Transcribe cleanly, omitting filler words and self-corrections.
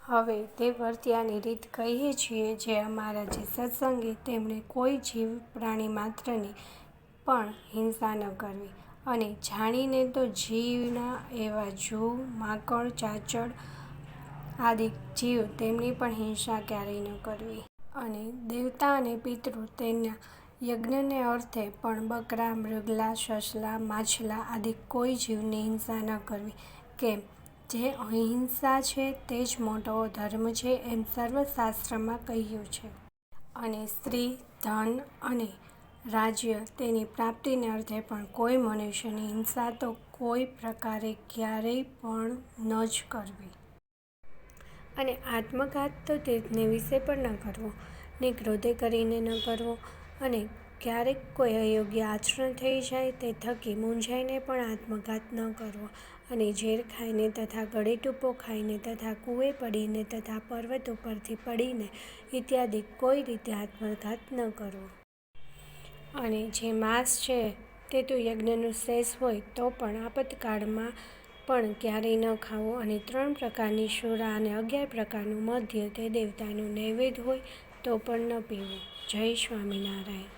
હવે તે વર્ત્યાની રીત કહીએ છીએ જે અમારા જે સત્સંગી તેમણે કોઈ જીવ પ્રાણી માત્રની પણ હિંસા ન કરવી, અને જાણીને તો જીવના એવા જૂ, માંકડ, ચાંચડ આદિ જીવ તેમની પણ હિંસા ક્યારેય ન કરવી. અને દેવતા અને પિતૃ તેના યજ્ઞને અર્થે પણ બકરા, મૃગલા, સસલા, માછલા આદિ કોઈ જીવની હિંસા ન કરવી. કેમ, જે અહિંસા છે તે જ મોટો ધર્મ છે એમ સર્વશાસ્ત્રમાં કહ્યું છે. અને સ્ત્રી, ધન અને રાજ્ય તેની પ્રાપ્તિને અર્થે પણ કોઈ મનુષ્યની હિંસા તો કોઈ પ્રકારે ક્યારેય પણ ન જ કરવી. અને આત્મઘાત તો તેને વિશે પણ ન કરવો, ને ક્રોધે કરીને ન કરવો. અને ક્યારેક કોઈ અયોગ્ય આચરણ થઈ જાય તે થકી મૂંઝાઈને પણ આત્મઘાત ન કરવો. અને ઝેર ખાઈને તથા ગળે ટૂંપો ખાઈને તથા કૂએ પડીને તથા પર્વત ઉપરથી પડીને ઇત્યાદિ કોઈ રીતે આત્મઘાત ન કરવો. અને જે માંસ છે તે તો યજ્ઞનું શેષ હોય તો પણ આપતકાળમાં પણ ક્યારેય ન ખાવું. અને 3 પ્રકારની શુરા અને 11 પ્રકારનું મદ્ય તે દેવતાનું નૈવેદ્ય હોય તો પણ ન પીવું. જય સ્વામિનારાયણ.